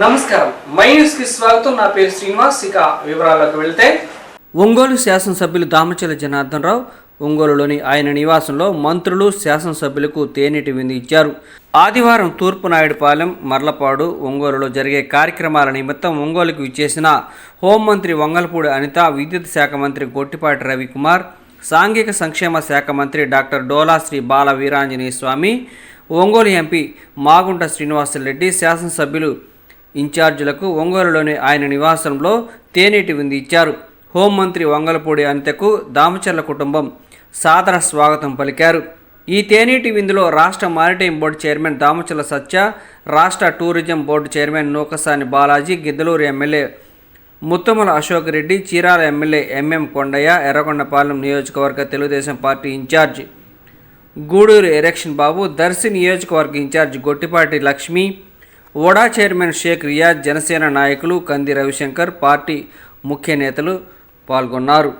నమస్కారం, my news కి స్వాగతం. నా పేరు శ్రీనివాస్. ఇక వివరాల్లోకి వెళ్తే, ఒంగోలు శాసనసభ్యులు దామచల జనార్దన్ రావు ఒంగోలులోని ఆయన నివాసంలో మంత్రులు, శాసనసభ్యులకు తేనీటి విందు ఇచ్చారు. ఆదివారం తూర్పునాయుడుపాలెం, మర్లపాడు, ఒంగోలులో జరిగే కార్యక్రమాల నిమిత్తం ఒంగోలుకు ఇచ్చేసిన హోంమంత్రి వంగలపూడి అనిత, విద్యుత్ శాఖ మంత్రి గొట్టిపాటి రవికుమార్, సాంఘిక సంక్షేమ శాఖ మంత్రి డాక్టర్ డోలా శ్రీ బాల వీరాంజనేయ స్వామి, ఒంగోలు ఎంపీ మాగుంట శ్రీనివాసరెడ్డి, శాసనసభ్యులు ఇన్ఛార్జీలకు ఒంగోలులోని ఆయన నివాసంలో తేనీటి విందు ఇచ్చారు. హోంమంత్రి వంగలపూడి అనితకు దామచర్ల కుటుంబం సాదర స్వాగతం పలికారు. ఈ తేనీటి విందులో రాష్ట్ర maritime board chairman Damacharla Satya, రాష్ట్ర tourism board chairman Nookasani Balaji, Giddalur MLA Muthamala Ashok Reddy, Chirala MLA MM Kondaiah, Yerragondapalem నియోజకవర్గ తెలుగుదేశం పార్టీ ఇన్ఛార్జి గూడూరు ఎరక్షన్ బాబు, దర్శి నియోజకవర్గ in charge Gottipati Lakshmi, OUDA chairman Sheikh Riyaz, Janasena నాయకులు కంది రవిశంకర్, పార్టీ ముఖ్య నేతలు పాల్గొన్నారు.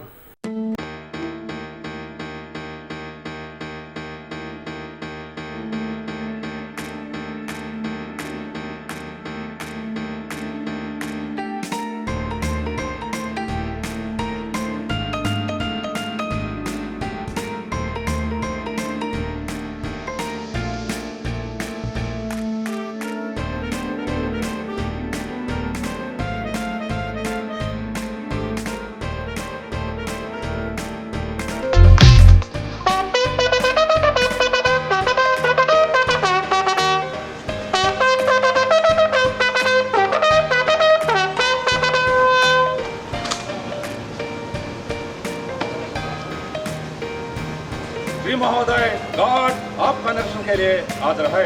श्री महोदय, गार्ड आपका निरीक्षण के लिए हाजिर है।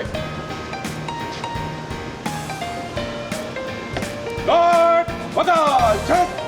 गार्ड बगाल चेक।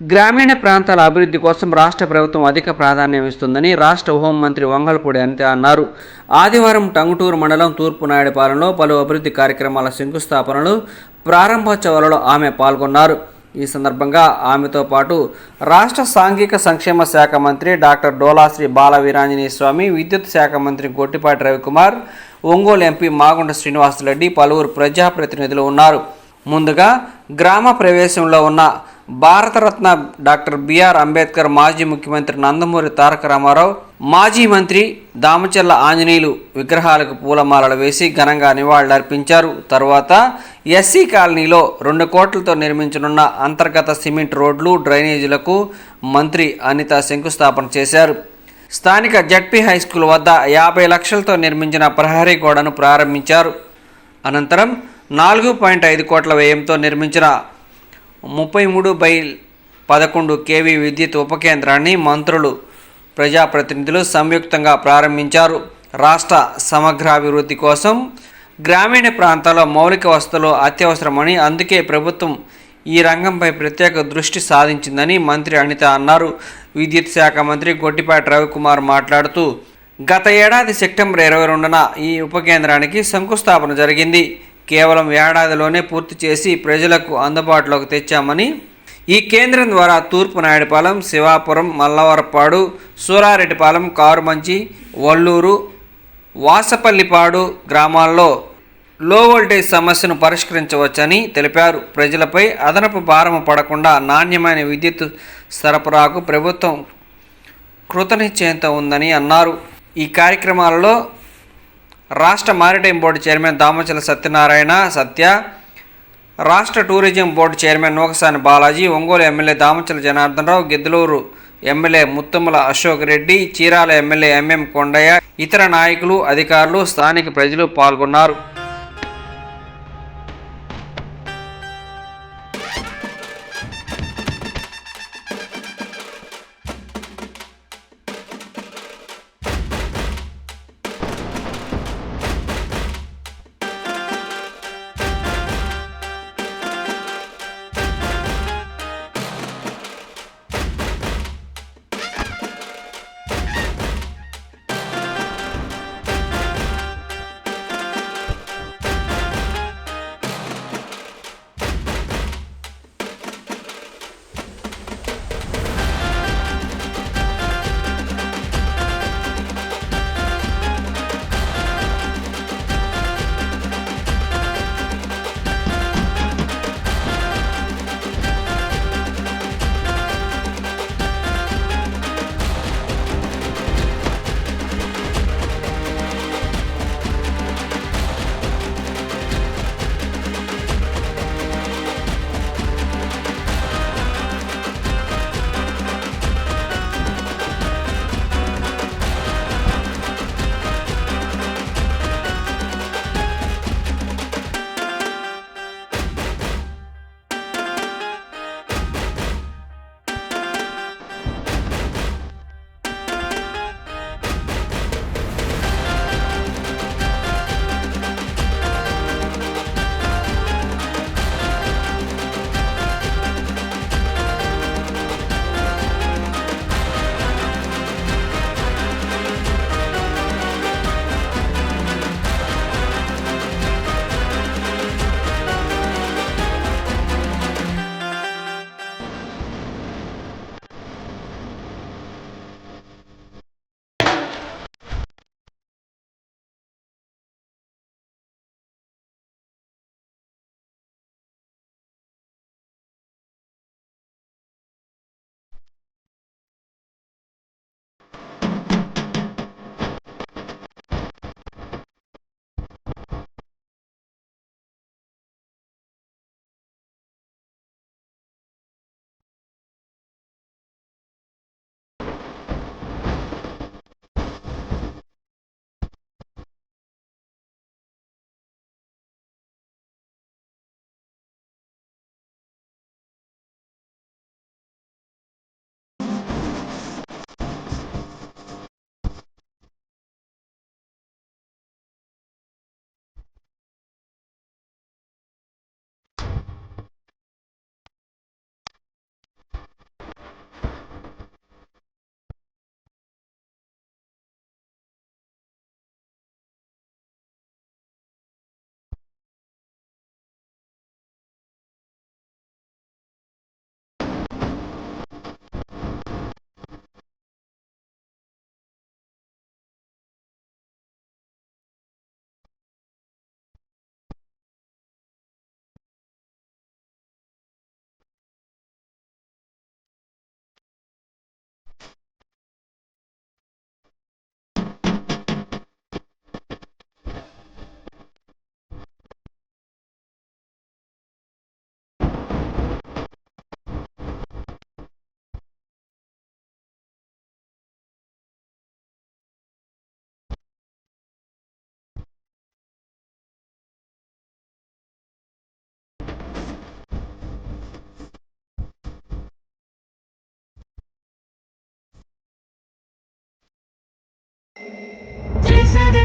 గ్రామీణ ప్రాంతాల అభివృద్ధి కోసం రాష్ట్ర ప్రభుత్వం అధిక ప్రాధాన్యం ఇస్తుందని రాష్ట్ర హోంమంత్రి వంగలపూడి అనిత అన్నారు. ఆదివారం టంగుటూరు మండలం తూర్పునాయుడుపాలెంలో పలు అభివృద్ధి కార్యక్రమాల శంకుస్థాపనలు, ప్రారంభోత్సవాలలో ఆమె పాల్గొన్నారు. ఈ సందర్భంగా ఆమెతో పాటు రాష్ట్ర సాంఘిక సంక్షేమ శాఖ మంత్రి డాక్టర్ డోలా శ్రీ బాల వీరాంజనేయ స్వామి, విద్యుత్ శాఖ మంత్రి గొట్టిపాటి రవికుమార్, ఒంగోలు ఎంపీ మాగుంట శ్రీనివాసరెడ్డి, పలువురు ప్రజాప్రతినిధులు ఉన్నారు. ముందుగా గ్రామ ప్రవేశంలో ఉన్న భారతరత్న డాక్టర్ బిఆర్ అంబేద్కర్, మాజీ ముఖ్యమంత్రి నందమూరి తారక రామారావు, మాజీ మంత్రి దామచర్ల ఆంజనేయులు విగ్రహాలకు పూలమాలలు వేసి ఘనంగా నివాళులర్పించారు. తర్వాత ఎస్సీ కాలనీలో 2 కోట్లతో నిర్మించనున్న అంతర్గత సిమెంట్ రోడ్లు, డ్రైనేజీలకు మంత్రి అనిత శంకుస్థాపన చేశారు. స్థానిక జడ్పీ హైస్కూల్ వద్ద 50 లక్షలతో నిర్మించిన ప్రహరీ గోడను ప్రారంభించారు. అనంతరం 4.5 కోట్ల వ్యయంతో నిర్మించిన 33/11 kV విద్యుత్ ఉపకేంద్రాన్ని మంత్రులు, ప్రజాప్రతినిధులు సంయుక్తంగా ప్రారంభించారు. రాష్ట్ర సమగ్రాభివృద్ధి కోసం గ్రామీణ ప్రాంతాల్లో మౌలిక వసతులు అత్యవసరమని, అందుకే ప్రభుత్వం ఈ రంగంపై ప్రత్యేక దృష్టి సాధించిందని మంత్రి అనిత అన్నారు. విద్యుత్ శాఖ మంత్రి గొట్టిపాటి రవికుమార్ మాట్లాడుతూ, గత ఏడాది సెప్టెంబర్ 22న ఈ ఉపకేంద్రానికి శంకుస్థాపన జరిగింది. కేవలం ఏడాదిలోనే పూర్తి చేసి ప్రజలకు అందుబాటులోకి తెచ్చామని, ఈ కేంద్రం ద్వారా తూర్పు నాయుడుపాలెం, శివాపురం, మల్లవరపాడు, సూరారెడ్డిపాలెం, కారుమంచి, వల్లూరు, వాసపల్లిపాడు గ్రామాల్లో లో వోల్టేజ్ సమస్యను పరిష్కరించవచ్చని తెలిపారు. ప్రజలపై అదనపు భారం పడకుండా నాణ్యమైన విద్యుత్ సరఫరాకు ప్రభుత్వం కృతనిశ్చయంతో ఉందని అన్నారు. ఈ కార్యక్రమాలలో రాష్ట్ర maritime board chairman Damacharla Satyanarayana, Satya, రాష్ట్ర tourism board chairman Nookasani Balaji, Ongole MLA Damacharla Janardhan Rao, Giddalur MLA Muthumala Ashok Reddy, Chirala MLA MM Kondaiah, ఇతర నాయకులు, అధికారులు, స్థానిక ప్రజలు పాల్గొన్నారు.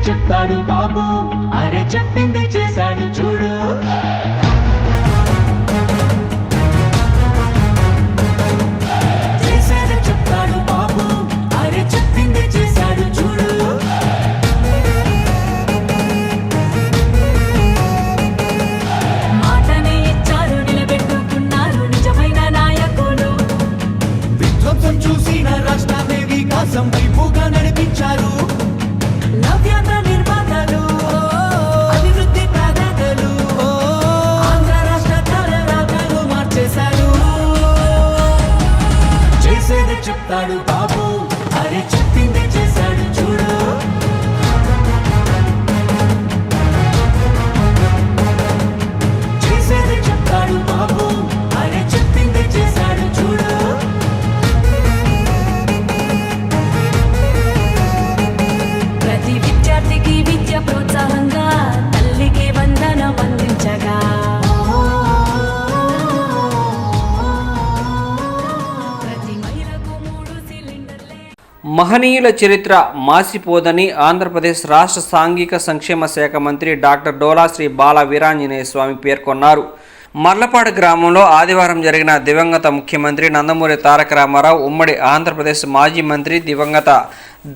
చెప్తాడు బాబు, అరే చెప్పింది చేశాడు చూడు. చేసేది చెప్తాడు బాబు, అరే చెప్పింది చేశాడు చూడు. మాటని ఇచ్చారు, నిలబెట్టుకున్నారు నిజమైన నాయకులు. విధ్వంసం చూసిన రాష్ట్రాన్ని వికాసం వైపుగా నడిపించారు. నవ్యాంధ్ర నిర్మాతలు, అభివృద్ధి ప్రదాతలు, ఆంధ్ర రాష్ట్ర తలరాతలు మార్చేశారు. చేసేది చెప్తాడు బాబు, అరే చెప్పింది చేశాడు చూడు. చేసేది చెప్తాడు బాబు, అరే చెప్పింది చేశాడు చూడు. ప్రతి విద్యార్థికి విద్య ప్రోత్సాహంగా, తల్లికి వందనం అందించగా, ప్రతి మహిళకు 3 సిలిండర్లే. మహనీయుల చరిత్ర మాసిపోదని ఆంధ్రప్రదేశ్ రాష్ట్ర సాంఘిక సంక్షేమ శాఖ మంత్రి డాక్టర్ డోలా శ్రీ బాల వీరాంజనేయ స్వామి పేర్కొన్నారు. మర్లపాడు గ్రామంలో ఆదివారం జరిగిన దివంగత ముఖ్యమంత్రి నందమూరి తారక రామారావు, ఉమ్మడి ఆంధ్రప్రదేశ్ మాజీ మంత్రి దివంగత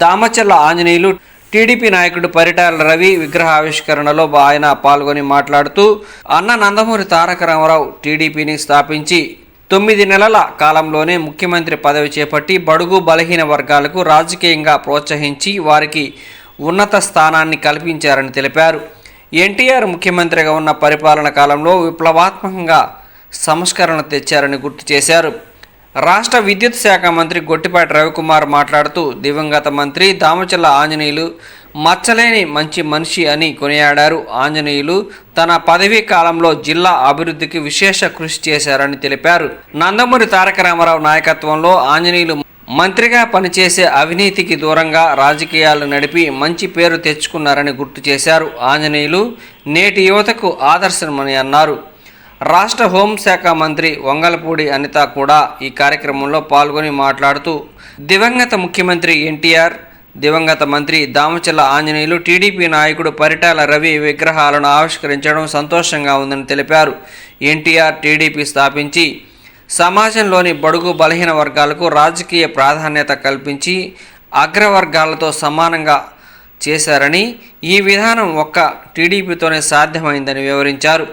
దామచల్ల ఆంజనేయులు, టీడీపీ నాయకుడు పరిటాల రవి విగ్రహావిష్కరణలో ఆయన పాల్గొని మాట్లాడుతూ, అన్న నందమూరి తారక రామారావు టీడీపీని స్థాపించి 9 నెలల కాలంలోనే ముఖ్యమంత్రి పదవి చేపట్టి బడుగు బలహీన వర్గాలకు రాజకీయంగా ప్రోత్సహించి వారికి ఉన్నత స్థానాన్ని కల్పించారని తెలిపారు. ఎన్టీఆర్ ముఖ్యమంత్రిగా ఉన్న పరిపాలన కాలంలో విప్లవాత్మకంగా సంస్కరణ తెచ్చారని గుర్తు చేశారు. రాష్ట్ర విద్యుత్ శాఖ మంత్రి గొట్టిపాటి రవికుమార్ మాట్లాడుతూ, దివంగత మంత్రి దామచల్ల ఆంజనేయులు మచ్చలేని మంచి మనిషి అని కొనియాడారు. ఆంజనేయులు తన పదవీ కాలంలో జిల్లా అభివృద్ధికి విశేష కృషి చేశారని తెలిపారు. నందమూరి తారక రామారావు నాయకత్వంలో ఆంజనేయులు మంత్రిగా పనిచేసే అవినీతికి దూరంగా రాజకీయాలు నడిపి మంచి పేరు తెచ్చుకున్నారని గుర్తు చేశారు. ఆంజనేయులు నేటి యువతకు ఆదర్శమని అన్నారు. రాష్ట్ర హోంశాఖ మంత్రి వంగలపూడి అనిత కూడా ఈ కార్యక్రమంలో పాల్గొని మాట్లాడుతూ, దివంగత ముఖ్యమంత్రి ఎన్టీఆర్, దివంగత మంత్రి దామచల్ల ఆంజనేయులు, టీడీపీ నాయకుడు పరిటాల రవి విగ్రహాలను ఆవిష్కరించడం సంతోషంగా ఉందని తెలిపారు. ఎన్టీఆర్ టీడీపీ స్థాపించి సమాజంలోని బడుగు బలహీన వర్గాలకు రాజకీయ ప్రాధాన్యత కల్పించి అగ్రవర్గాలతో సమానంగా చేశారని, ఈ విధానం ఒక్క టీడీపీతోనే సాధ్యమైందని వివరించారు.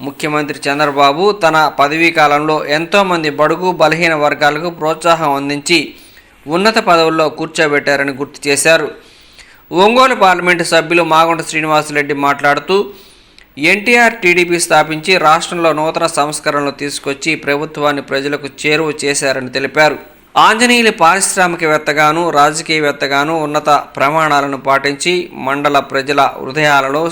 ముఖ్యమంత్రి చంద్రబాబు తన పదవీ కాలంలో ఎంతోమంది బడుగు బలహీన వర్గాలకు ప్రోత్సాహం అందించి ఉన్నత పదవుల్లో కూర్చోబెట్టారని గుర్తు చేశారు. ఒంగోలు పార్లమెంటు సభ్యులు మాగుంట శ్రీనివాసరెడ్డి మాట్లాడుతూ, ఎన్టీఆర్ టీడీపీ స్థాపించి రాష్ట్రంలో నూతన సంస్కరణలు తీసుకొచ్చి ప్రభుత్వాన్ని ప్రజలకు చేరువ చేశారని తెలిపారు. ఆంజనేయులు పారిశ్రామికవేత్తగాను రాజకీయవేత్తగాను ఉన్నత ప్రమాణాలను పాటించి మండల ప్రజల హృదయాలలో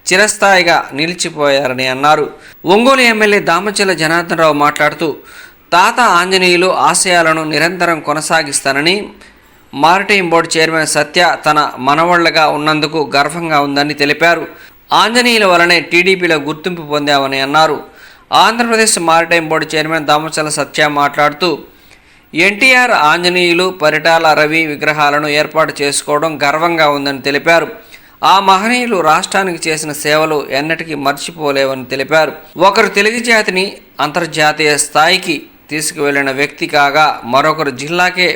చిరస్థాయిగా నిలిచిపోయారని అన్నారు. ఒంగోలు ఎమ్మెల్యే దామచల్ల జనార్దన్ రావు మాట్లాడుతూ, తాత ఆంజనేయులు ఆశయాలను నిరంతరం కొనసాగిస్తానని, మారిటైమ్ బోర్డు చైర్మన్ సత్య తన మనవళ్లగా ఉన్నందుకు గర్వంగా ఉందని తెలిపారు. ఆంజనేయుల వలనే టీడీపీలో గుర్తింపు పొందామని అన్నారు. Andhra Pradesh maritime board chairman Damachalla Satya మాట్లాడుతూ, ఎన్టీఆర్, ఆంజనేయులు, పరిటాల రవి విగ్రహాలను ఏర్పాటు చేసుకోవడం గర్వంగా ఉందని తెలిపారు. ఆ మహనీయులు రాష్ట్రానికి చేసిన సేవలు ఎన్నటికీ మర్చిపోలేవని తెలిపారు. ఒకరు తెలుగు జాతిని అంతర్జాతీయ స్థాయికి తీసుకువెళ్లిన వ్యక్తి కాగా, మరొకరు జిల్లాకే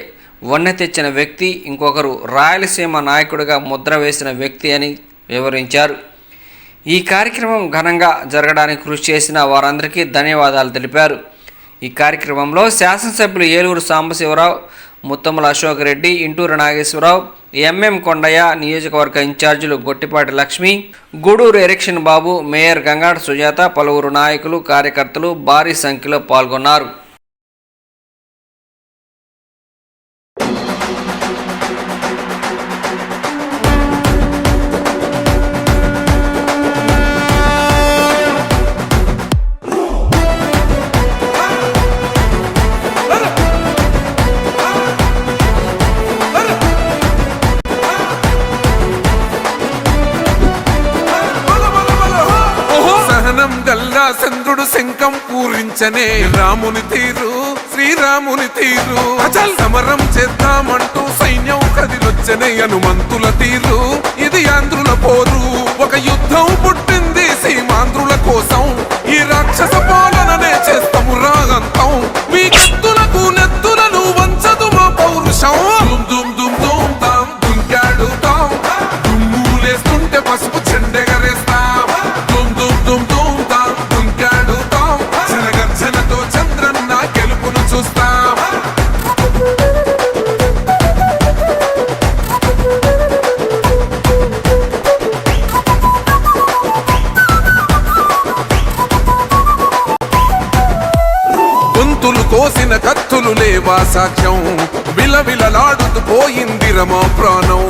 వన్నె తెచ్చిన వ్యక్తి, ఇంకొకరు రాయలసీమ నాయకుడిగా ముద్ర వేసిన వ్యక్తి అని వివరించారు. ఈ కార్యక్రమం ఘనంగా జరగడానికి కృషి చేసిన వారందరికీ ధన్యవాదాలు తెలిపారు. ఈ కార్యక్రమంలో శాసనసభ్యులు ఏలూరు సాంబశివరావు, ముత్తముల అశోక్ రెడ్డి, ఇంటూరు నాగేశ్వరరావు, ఎంఎం కొండయ్య, నియోజకవర్గ ఇన్ఛార్జీలు గొట్టిపాటి లక్ష్మి, గూడూరు ఎరెక్షన్ బాబు, మేయర్ గంగాడ సుజాత, పలువురు నాయకులు, కార్యకర్తలు భారీ సంఖ్యలో పాల్గొన్నారు. చంద్రుడు శంఖం పూరించనే రాముని తీరు శ్రీరామ శ్రీరాముని తీరు అచల్ సమరం చేద్దామంటూ సైన్యం కదిలొచ్చనే హనుమంతుల తీరు ఇది ఆంధ్రుల పోరు ఒక యుద్ధం పుట్టింది సీమాంధ్రుల కోసం ఈ రాక్షస పాలననే చేస్తాము రాగంతం మీ కత్తులకు నెత్తులను వంచదు మా పౌరుషం దుమ్ దుమ్ దుమ్ దుమ్ తాం దుంకాడుతాం దుమ్ములేస్తుంటే పసుపు చెండెగరేస్తాం దుమ్ దుమ్ దుమ్ దుమ్ తాం దుంకాడుతాం జనగర్జనతో చంద్రన్న గెలుపును చూస్తాం గొంతులు కోసిన కత్తులు లేవా సాక్ష్యం విలవిలలాడుతూ పోయింది రమా ప్రాణం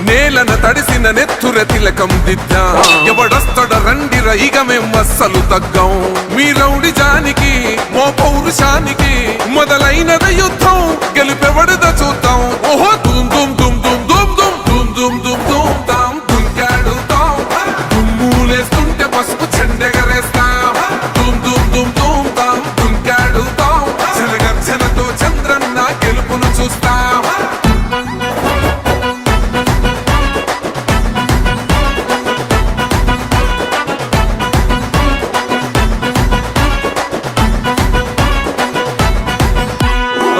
నేలన తడిసిన నెత్తుర తిలకం దిద్దా ఎవడొస్తడ రండిర ఇక మేం అస్సలు తగ్గం మీ రౌడి జానికి మో పౌరుషానికి మొదలైనద యుద్ధం గెలుపెవడద చూద్దాం ఓహో దుమ్ దుమ్ దుమ్ దుమ్ దుమ్ దుమ్ దుమ్ దుమ్ దుమ్ దుమ్ తాం దుంకాడుతాం దుమ్ములేస్తుంటే పసుపు చెండెగరేస్తాం దుమ్ దుమ్ దుమ్ దుమ్ తాం దుంకాడుతాం జనగర్జనతో చంద్రన్న గెలుపును చూస్తాం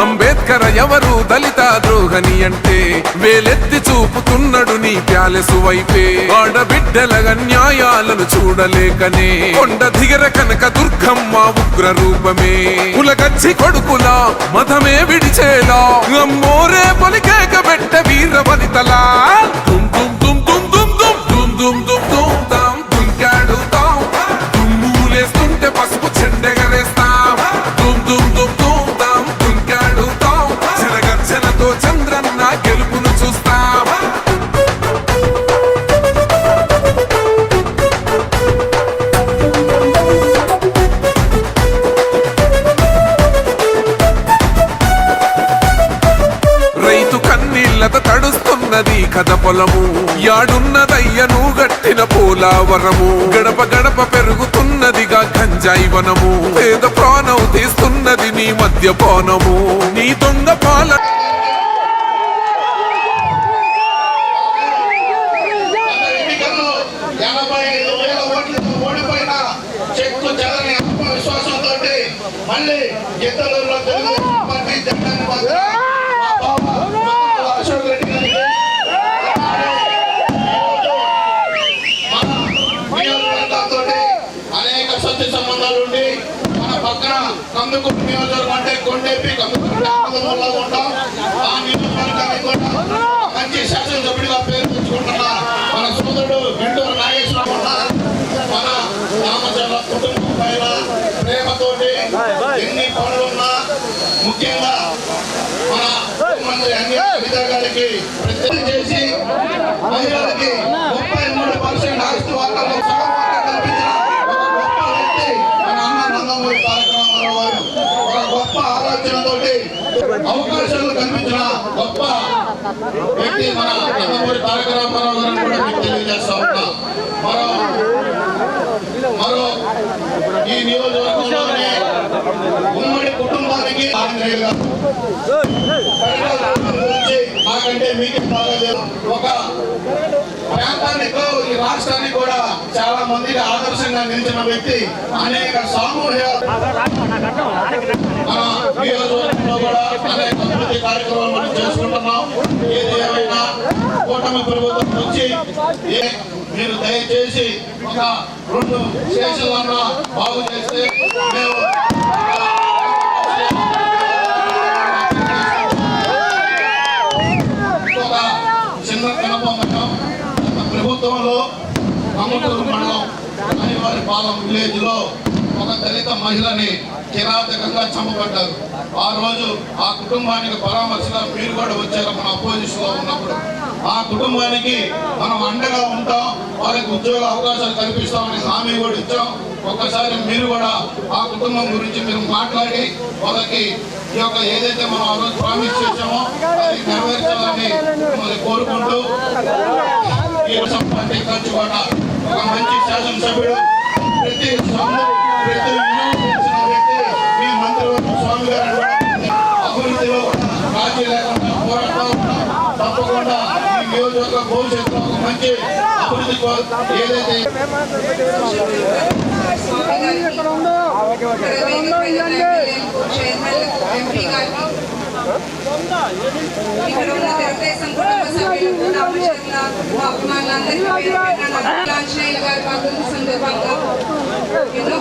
అంబేద్కర్ ఎవరు దళిత ద్రోహని అంటే వేలెత్తి చూపుతున్నాడు నీ ప్యాలెసు వైపే ఆడబిడ్డల న్యాయాలను చూడలేకనే కొండ దిగర కనక దుర్గమ్మ ఉగ్ర రూపమే కులగచ్చి కొడుకులా మతమే విడిచేలా అమ్మోరే పలికేక పెట్ట వీర వనితలా దుమ్ దుమ్ దుమ్ దుమ్ దుమ్ దుమ్ దుమ్ దుమ్ దుమ్ దుమ్ తాం దుంకాడుతాం దుమ్ములేస్తుంటే పసుపు చెండెగరేస్తాం దుమ్ దుమ్ దుమ్ దుమ్ తాం దుంకాడుతాం జనగర్జనతో చంద్రన్న గెలుపును చూస్తాం రైతు కన్నీళ్లత తడుస్తున్నది కథ పొలము యాడున్నదయ్యను గట్టిన పోలావరము గడప గడప పెరుగుతున్నదిగా గంజాయి వనము పేద ప్రాణం తీస్తున్నది నీ మద్యపానము నీ దొంగ పాల మళ్ళీ గిద్దలూరులో తెలుగు పార్టీ జెండాను అశోక్ రెడ్డి గారికి మన నియోజకవర్గంతో అనేక సత్య సంబంధాలు ఉండి మన పక్కన కందుకూరు నియోజకవర్గం అంటే కొండేపి కందుకూరులో ఉంటాం ఆ నియోజకవర్గానికి కూడా మంచి శాసనసభ్యుడిగా పేరు తెచ్చుకుంటున్న మన సోదరుడు గుంటూరు నాగేశ్వరరావు ఉన్నారు మన రామచంద్ర కుటుంబం పైన ప్రేమతోటి ఎన్ని పనులున్నా ముఖ్యంగా మన ముఖ్యమంత్రి అన్ని గారికి ప్రత్యేకం చేసి మహిళలకి 33% ఆస్తి వాటాలో సగం వాటా కల్పించిన ఒక గొప్ప వ్యక్తి మన అన్న నందమూరి తారక రామారావు గారు ఒక గొప్ప ఆలోచనతోటి అవకాశాలు కల్పించిన గొప్ప వ్యక్తి మన నందమూరి తారక రామారావు గారిని కూడా మీకు తెలియజేస్తా ఉన్నా మరో ఈ నియోజకవర్గంలోనే ఉమ్మడి కుటుంబానికి నాకంటే మీకే బాగా ఒక ప్రాంతానికి ఈ రాష్ట్రానికి కూడా చాలా మందికి ఆదర్శంగా నిలిచిన వ్యక్తి అనేక సామూహిక నియోజకవర్గంలో కూడా అనేక అభివృద్ధి కార్యక్రమాలు మనం చేసుకుంటున్నాం. ఏది ఏమైనా కూటమి ప్రభుత్వం వచ్చి మీరు దయచేసి ఒక 2 స్టేషన్లన్నా బాగు చేస్తే మేము ఒక చిన్న కనపం ప్రభుత్వంలో అమ్మటూరు మండలం అనివారి పాలెం విలేజ్ లో ఒక దళిత మహిళని కిరాతకంగా చంపబడ్డారు. ఆ రోజు ఆ కుటుంబానికి పరామర్శగా మీరు కూడా వచ్చారు. మన అపోజిషన్ లో ఉన్నప్పుడు ఆ కుటుంబానికి మనం అండగా ఉంటాం, వాళ్ళకి ఉద్యోగ అవకాశాలు కల్పిస్తామని హామీ కూడా ఇచ్చాం. ఒక్కసారి మీరు కూడా ఆ కుటుంబం గురించి మీరు మాట్లాడి వాళ్ళకి ఈ యొక్క ఏదైతే మనం ఆ రోజు ప్రామిస్ చేసామో అది నెరవేర్చాలని మిమ్మల్ని కోరుకుంటూ ఈ పార్టీ ఖర్చు కూడా ఒక మంచి శాసనసభ్యుడు ప్రతి వ్యక్తి మీ మంత్రివర్గ స్వామి గారు రాజీ లేకుండా పోరాడుతూ ఉంటాం. తప్పకుండా ఈ నియోజకవర్గ భవిష్యత్తులో ఒక మంచి అభివృద్ధి ఏదైతే ఇక్కడ ఉన్న తెలుగుదేశం కుటుంబ సభ్యులకు నామచర్ల అభిమానులందరికీ ఆంజనేయులు గారి వర్ధంతి సందర్భంగా ఎన్నో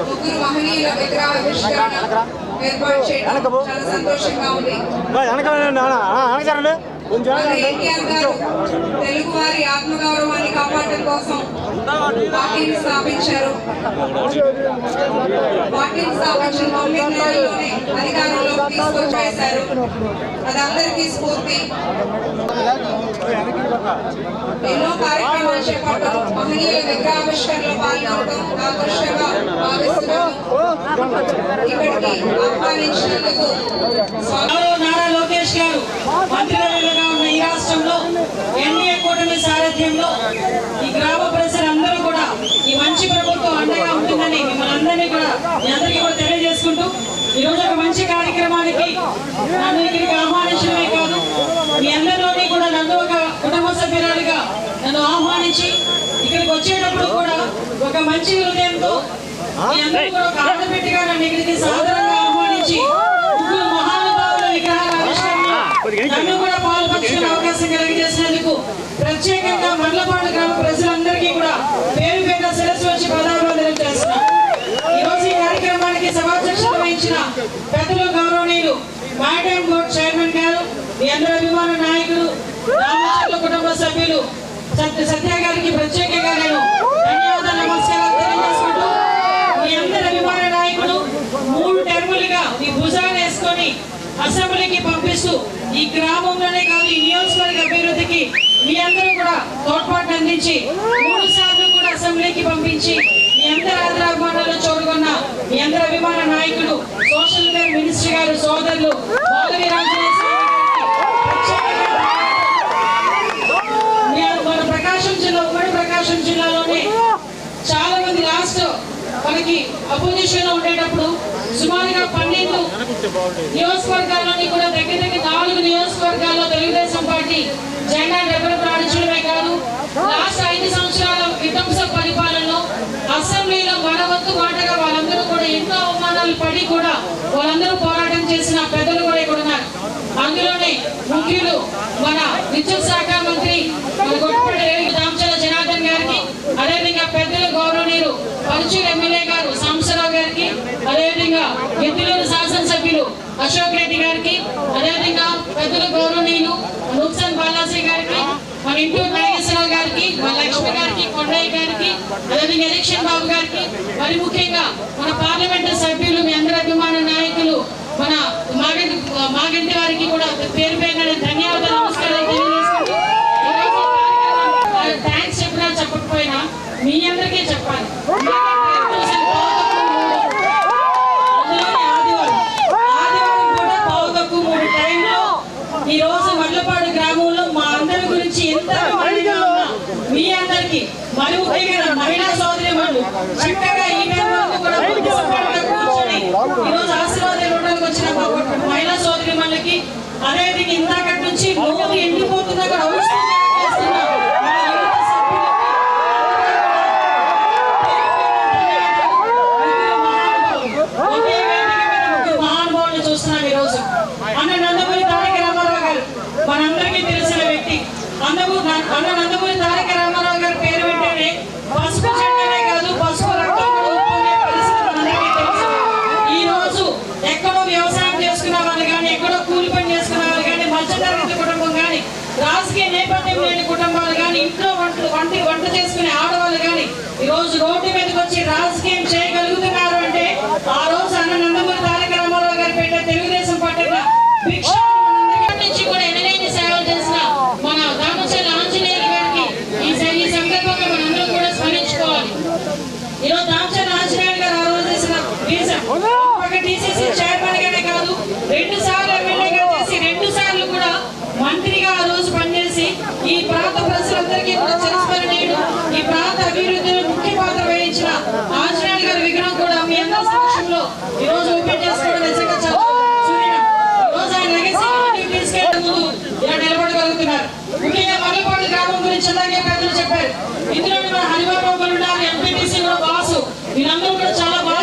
ముగ్గురు మహనీయుల విగ్రహావిష్కరణ ఏర్పాటు చేయడం చాలా సంతోషంగా ఉంది. ఎన్టీఆర్ గారు తెలుగువారి ఆత్మగౌరవాన్ని కాపాడటం కోసం పార్టీని స్థాపించారు. పార్టీని స్థాపించిన 9 నెలల్లోనే అధికారంలోకి తీసుకొచ్చేశారు. అది అందరికీ స్ఫూర్తి. ఎన్నో కార్యక్రమాలు చేపట్టడం, మహనీయుల విగ్రహావిష్కరణలో పాల్గొనడం నా దృష్టిగా భావిస్తున్నాను. ఇక్కడికి ఆహ్వానించినందుకు నారా లోకేష్ గారు మంత్రివర్యులుగా ఉన్న ఈ రాష్ట్రంలో ఎన్డీఏ కూటమి సారథ్యంలో ఈ గ్రామ ప్రజలందరూ కూడా ఈ మంచి ప్రభుత్వం అండగా ఉంటుందని మిమ్మల్ని అందరినీ కూడా మీ అందరికీ కూడా తెలియజేసుకుంటూ ఈరోజు ఒక మంచి కార్యక్రమానికి నన్ను ఇక్కడికి ఆహ్వానించడమే కాదు, మీ అందరిలోని కూడా నన్ను ఒక కుటుంబ సభ్యురాలుగా నన్ను ఆహ్వానించి ఇక్కడికి వచ్చేటప్పుడు కూడా ఒక మంచి హృదయంతో మీ అందరూ కూడా ఒక ఆడబిడ్డగా నన్ను ఇక్కడికి సాధారణంగా ఆహ్వానించి ముగ్గురు మహానుభావుల విగ్రహాల ఆవిష్కరణలో నన్ను కూడా పాల్పంచుకునే అవకాశం కలిగజేసినందుకు ప్రత్యేకంగా మర్లపాడు గ్రామ ప్రజలందరికీ కూడా పేరు పేరున శిరస్సు వచ్చి పదాభివందనం చేస్తున్నాను. ఈ రోజు ఈ కార్యక్రమానికి సభాధ్యక్షత వహించిన పెద్దలు గౌరవనీయులు మారిటైమ్ బోర్డు చైర్మన్ గారు, మీ అందరి అభిమాన నాయకుడు రామచంద్ర కుటుంబ సభ్యులు సత్య గారికి ప్రత్యేకంగా నేను ధన్యవాదాలు నమస్కారాలు తెలియజేసుకుంటూ, మీ అందరి అభిమాన నాయకుడు 3 టర్ములుగా ఈ భుజాన్ని వేసుకొని అసెంబ్లీకి పంపిస్తూ ఈ గ్రామంలోనే కాదు ఈ నియోజకవర్గ అభివృద్ధికి మీ అందరూ కూడా తోడ్పాటు అందించి 3 సార్లు కూడా అసెంబ్లీకి పంపించి మీ అందరి ఆదరాభిమానాలు చూరుకున్న మీ అందరి అభిమాన నాయకుడు సోషల్ వెల్ఫేర్ మినిస్టర్ గారు సోదరులు మోదవి రాజేశ్వరి మన ప్రకాశం జిల్లా ఉమ్మడి ప్రకాశం జిల్లాలోనే చాలా మంది లాస్ట్ మనకి అపోజిషన్ లో ఉండేటప్పుడు సుమారుగా 12 నియోజకవర్గాల్లోని కూడా దగ్గర 4 నియోజకవర్గాల్లో తెలుగుదేశం పార్టీ జెండా రెపరెపలాడించడమే కాదు, లాస్ట్ 5 సంవత్సరాల విధ్వంస పరిపాలనలో అసెంబ్లీలో మన వంతు మాటగా వాళ్ళందరూ కూడా ఎన్నో అవమానాలు పడి కూడా వాళ్ళందరూ పోరాటం చేసిన పెద్దలు కూడా ఇక్కడ ఉన్నారు. అందులోనే ముఖ్యులు మన విద్యుత్ శాఖ మంత్రి గొప్పపల్లి దామచర్ల జనార్దన్ గారికి, అదేవిధంగా పెద్దలు గౌరవనీయులు పరుచూరు ఎమ్మెల్యే గారు సాంబశివరావు గారికి, అదేవిధంగా ఎత్తులూరు శాసనసభ్యులు అశోక్ రెడ్డి గారికి, అదేవిధంగా పెద్దలు గౌరవనీయులు నుక్సన్ బాలాజీ గారికి, మన ఇంటూరు నాగేశ్వరరావు గారికి, మన లక్ష్మి గారికి, కొండయ్య గారికి, అదేవిధంగా ఎలక్షన్ బాబు గారికి, మరి ముఖ్యంగా మన పార్లమెంటు సభ్యులు మీ అందరి అభిమాన నాయకులు మన మాగంటి వారికి కూడా పేరు పేరున ధన్యవాదాలు నమస్కారాలు తెలియజేసుకుంటూ, థ్యాంక్స్ చెప్పినా చెప్పకపోయినా మీ అందరికీ చెప్పాలి. ఆదివారం కూడా 2:15 టైంలో ఈ రోజు మర్లపాడు గ్రామంలో మా అందరి గురించి ఎంత అభిమానంగా ఉన్నా మీ అందరికి మరి ముఖ్యంగా మహిళా సోదరిమణులు చక్కగా ఈ టైంలో కూడా కూర్చొని ఈరోజు ఆశీర్వాదాలు ఇవ్వడానికి వచ్చిన మహిళా సోదరిమణులకి, అదేవిధంగా ఇందాకటి నుంచి నోరు ఎండిపోతున్నా కూడా అవసరం మహానుభావులు చూస్తున్నాం. ఈ రోజు అన్న నందమూరి తారక రామారావు గారు మనందరికీ తెలిసిన వ్యక్తి. అన్న నందమూరి తారక రామారావు గారి పేరు వింటేనే పసుపు చెండనే కాదు పసుపు రక్తం కూడా ఉప్పొంగే పరిస్థితి మనందరికీ తెలుసు. ఈ రోజు ఎక్కడో వ్యవసాయం చేసుకున్న వాళ్ళు కానీ, ఎక్కడో కూలి పని చేసుకున్న వాళ్ళు కానీ, మధ్యతరగతి కుటుంబం కానీ, రాజకీయ నేపథ్యం లేని కుటుంబాలు కానీ, ఇంట్లో వంట చేసుకునే ఆడవాళ్ళు కానీ ఈ రోజు రోడ్డు మీదకి వచ్చి రాజకీయం చేయగలుగుతున్నారు అంటే ఆ రోజు అన్న నందమూరి తారక రామారావు గారు పెట్టే తెలుగుదేశం పార్టీ భిక్ష నుంచి కూడా ఎనలేని సేవలు చేసిన మన దామచర్ల ఆంజనేయులు గారికి ఈ సందర్భంగా మనందరం కూడా స్మరించుకోవాలి. ఈరోజు దామచర్ల ఆంజనేయులు గారు ఆ రోజు చేసిన రీజన్ ఒక టీసీసీ చైర్మన్ గానే కాదు 2 సార్లు ఎమ్మెల్యేగా చేసి 2 సార్లు కూడా మంత్రిగా ఆ రోజు పనిచేసి ఈ ప్రాంత ప్రజలందరికీ కూడా చిరస్మరణీయుడు, ఈ ప్రాంత అభివృద్ధిలో ముఖ్య పాత్ర వహించిన ఆంజనేయులు గారి రాష్ట్రంలో ఈ రోజు ఓపెన్ చేసుకోవడం నిజంగా చాలా శుభదినం. ఈ రోజు ఆయన లెగసీ తీసుకెళ్లే ముందు ఇలా నిలబడగలుగుతున్నారు. ముఖ్యంగా మర్లపాడు గ్రామం గురించి అలాగే పెద్దలు చెప్పారు. ఇందులో మన హరిబాబు గారు ఉన్నారు, ఎంపీటీసీ కూడా బాసు, వీళ్ళందరూ కూడా చాలా బాగా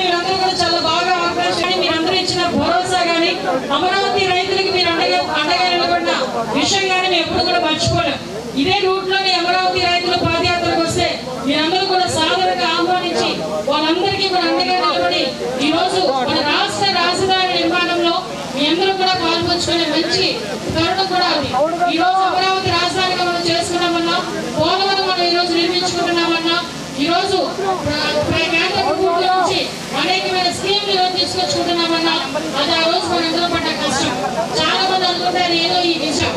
వీళ్ళందరూ కూడా చాలా బాగా ఆపరేషన్. మీరందరూ ఇచ్చిన భరోసా గానీ, అమరావతి రైతులకు మీరు అండగా నిలబడిన విషయం కానీ మేము ఎప్పుడు కూడా మర్చిపోలేం. ఇదే రూట్ లోని అమరావతి రైతులు పాదయాత్రకు వస్తే మీరందరూ కూడా సాధారణంగా ఆహ్వానించి వాళ్ళందరికీ కూడా అండగా నిలబడి ఈ రోజు మన రాష్ట్ర రాజధాని నిర్మాణంలో మీ అందరూ కూడా పాల్పంచుకునే మంచి తరుణం కూడా అది. ఈ రోజు అమరావతి రాజధానిగా మనం చేసుకున్నామన్నా, పోలవరం మనం ఈ రోజు నిర్మించుకుంటున్నామన్నా, ఈ రోజు కేంద్ర ప్రభుత్వం నుంచి అనేకమైన స్కీమ్లు ఈరోజు తీసుకొచ్చుకుంటున్నామన్నా, అది ఆ రోజు మనందరూ పడ్డ కష్టం. చాలా మంది అనుకుంటారు ఏదో ఈ విషయం.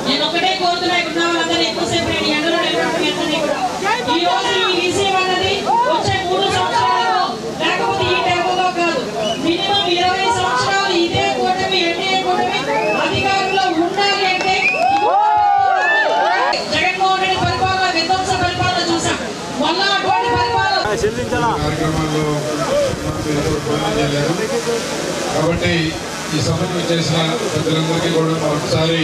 నేను ఒకటే కోరుతున్నా, ఇక్కడ వాళ్ళందరూ ఎక్కువసేపు నేను ఎండలో నిలబడి కూడా ఈ రోజు ఈ విషయం అన్నది వచ్చే 3 సంవత్సరాలలో లేకపోతే ఈ టైంలో కాదు, మినిమం 20 సంవత్సరాలు ఇదే కూటమి ఎన్డీఏ కూటమి అధికారంలో ఉండాలి. అంటే జగన్మోహన్ రెడ్డి పరిపాలన విధ్వంస పరిపాలన చూసాం. మళ్ళా అటువంటి పరిపాలన కార్యక్రమాల్లో కాబట్టి ఈ సభకు చేసిన ప్రజలందరికీ కూడా మరొకసారి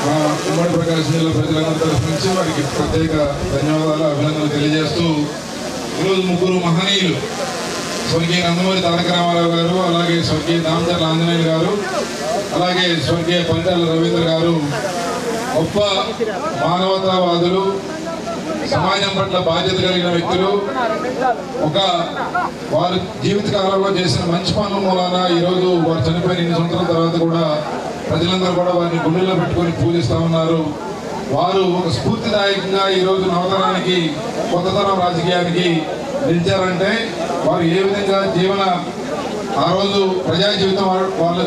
మా ఉమ్మడి ప్రకాశం జిల్లా ప్రజలందరి తరఫు నుంచి వారికి ప్రత్యేక ధన్యవాదాలు, అభినందనలు తెలియజేస్తూ ఈరోజు 3 మహనీయులు, స్వర్గీయ నందమూరి తారక రామారావు గారు, అలాగే స్వర్గీయ దామచర్ల ఆంజనేయులు గారు, అలాగే స్వర్గీయ పరిటాల రవీంద్ర గారు గొప్ప మానవతావాదులు, సమాజం పట్ల బాధ్యత కలిగిన వ్యక్తులు. వారి జీవిత కాలంలో చేసిన మంచి పనుల మూలాన ఈరోజు వారు చనిపోయిన 2 సంవత్సరాల తర్వాత కూడా ప్రజలందరూ కూడా వారిని గుండెల్లో పెట్టుకొని పూజిస్తూ ఉన్నారు. వారు ఒక స్ఫూర్తిదాయకంగా ఈరోజు నవతరానికి, కొత్తతరం రాజకీయానికి నిలిచారంటే వారు ఏ విధంగా ఆ రోజు ప్రజా జీవితం వారు